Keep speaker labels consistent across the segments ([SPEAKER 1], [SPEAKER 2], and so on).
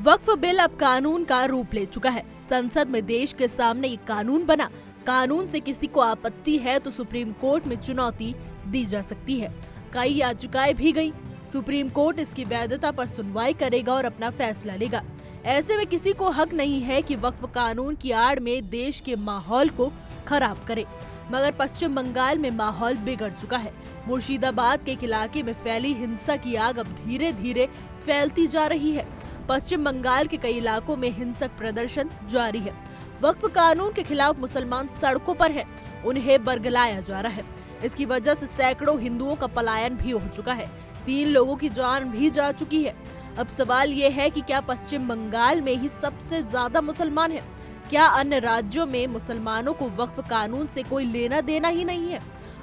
[SPEAKER 1] वक्फ bill अब कानून का रूप ले चुका है। संसद में देश के सामने ये कानून बना। कानून से किसी को आपत्ति है तो सुप्रीम कोर्ट में चुनौती दी जा सकती है। कई याचिकाएं भी गई। सुप्रीम कोर्ट इसकी वैधता पर सुनवाई करेगा और अपना फैसला लेगा। ऐसे में किसी को हक नहीं है कि वक्फ कानून की आड़ में देश के माहौल को खराब करे। मगर पश्चिम बंगाल में माहौल बिगड़ चुका है। मुर्शिदाबाद के एक इलाके में फैली हिंसा की आग अब धीरे धीरे फैलती जा रही है। पश्चिम बंगाल के कई इलाकों में हिंसक प्रदर्शन जारी है। वक्फ कानून के खिलाफ मुसलमान सड़कों पर हैं। उन्हें बरगलाया जा रहा है। इसकी वजह से सैकड़ों हिंदुओं का पलायन भी हो चुका है। 3 लोगों की जान भी जा चुकी है। अब सवाल ये है कि क्या पश्चिम बंगाल में ही सबसे ज्यादा मुसलमान हैं? क्या अन्य राज्यों में मुसलमानों को वक्फ कानून से कोई लेना देना ही नहीं है?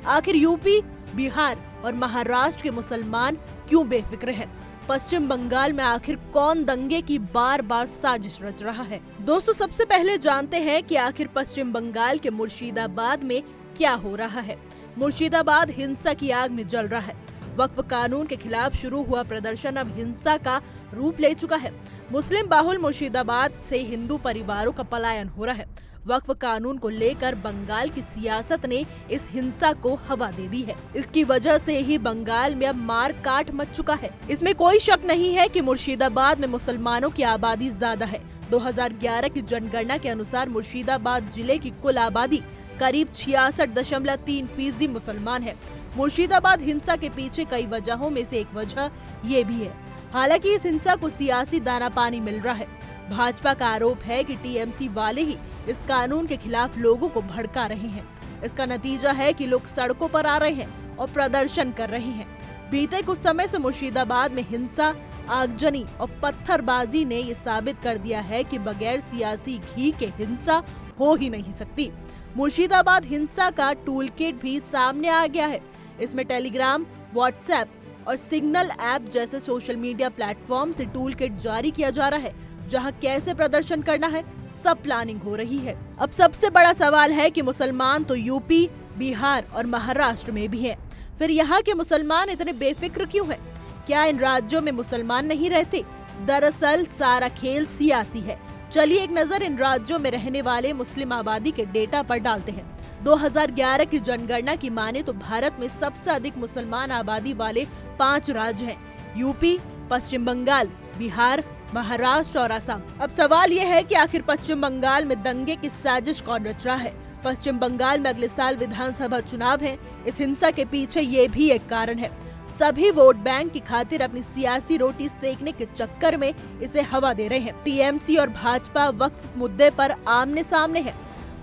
[SPEAKER 1] आखिर यूपी, बिहार और महाराष्ट्र के मुसलमान क्यों बेफिक्र हैं? पश्चिम बंगाल में आखिर कौन दंगे की बार बार साजिश रच रहा है? दोस्तों, सबसे पहले जानते हैं कि आखिर पश्चिम बंगाल के मुर्शिदाबाद में क्या हो रहा है। मुर्शिदाबाद हिंसा की आग में जल रहा है। वक्फ कानून के खिलाफ शुरू हुआ प्रदर्शन अब हिंसा का रूप ले चुका है। मुस्लिम बाहुल मुर्शिदाबाद से हिंदू परिवारों का पलायन हो रहा है। वक्फ कानून को लेकर बंगाल की सियासत ने इस हिंसा को हवा दे दी है। इसकी वजह से ही बंगाल में अब मार काट मच चुका है। इसमें कोई शक नहीं है कि मुर्शिदाबाद में मुसलमानों की आबादी ज्यादा है। 2011 की जनगणना के अनुसार मुर्शिदाबाद जिले की कुल आबादी करीब 66.3% मुसलमान है। मुर्शिदाबाद हिंसा के पीछे कई वजहों में से एक वजह ये भी है। हालांकि इस हिंसा को सियासी दाना पानी मिल रहा है। भाजपा का आरोप है कि टीएमसी वाले ही इस कानून के खिलाफ लोगों को भड़का रहे हैं। इसका नतीजा है कि लोग सड़कों पर आ रहे हैं और प्रदर्शन कर रहे हैं। बीते कुछ समय से मुर्शिदाबाद में हिंसा, आगजनी और पत्थरबाजी ने ये साबित कर दिया है कि बगैर सियासी घी के हिंसा हो ही नहीं सकती। मुर्शिदाबाद हिंसा का टूल किट भी सामने आ गया है। इसमें टेलीग्राम, व्हाट्सएप और सिग्नल ऐप जैसे सोशल मीडिया प्लेटफॉर्म से टूल किट जारी किया जा रहा है। जहां कैसे प्रदर्शन करना है, सब प्लानिंग हो रही है। अब सबसे बड़ा सवाल है कि मुसलमान तो यूपी, बिहार और महाराष्ट्र में भी हैं। फिर यहाँ के मुसलमान इतने बेफिक्र क्यों हैं? क्या इन राज्यों में मुसलमान नहीं रहते? दरअसल सारा खेल सियासी है। चलिए एक नजर इन राज्यों में रहने वाले मुस्लिम आबादी के डेटा पर डालते हैं। 2011 की जनगणना की माने तो भारत में सबसे अधिक मुसलमान आबादी वाले 5 राज्य हैं: यूपी, पश्चिम बंगाल, बिहार, महाराष्ट्र और असम। अब सवाल ये है कि आखिर पश्चिम बंगाल में दंगे की साजिश कौन रच रहा है? पश्चिम बंगाल में अगले साल विधानसभा चुनाव हैं। इस हिंसा के पीछे ये भी एक कारण है। सभी वोट बैंक की खातिर अपनी सियासी रोटी सेकने के चक्कर में इसे हवा दे रहे हैं। टीएमसी और भाजपा वक्फ मुद्दे पर आमने सामने है।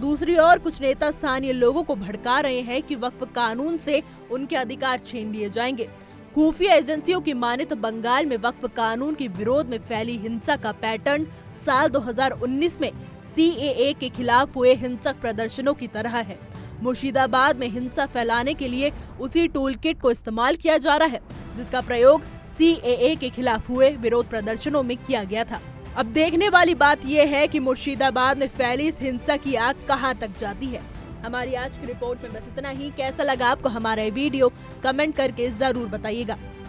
[SPEAKER 1] दूसरी ओर कुछ नेता स्थानीय लोगों को भड़का रहे हैं कि वक्फ कानून से उनके अधिकार छीन लिए जाएंगे। खुफिया एजेंसियों की माने तो बंगाल में वक्फ कानून के विरोध में फैली हिंसा का पैटर्न साल 2019 में सीएए के खिलाफ हुए हिंसक प्रदर्शनों की तरह है। मुर्शिदाबाद में हिंसा फैलाने के लिए उसी टूल किट को इस्तेमाल किया जा रहा है जिसका प्रयोग सीएए के खिलाफ हुए विरोध प्रदर्शनों में किया गया था। अब देखने वाली बात यह है कि मुर्शिदाबाद में फैली इस हिंसा की आग कहां तक जाती है। हमारी आज की रिपोर्ट में बस इतना ही। कैसा लगा आपको हमारा ये वीडियो? कमेंट करके जरूर बताइएगा।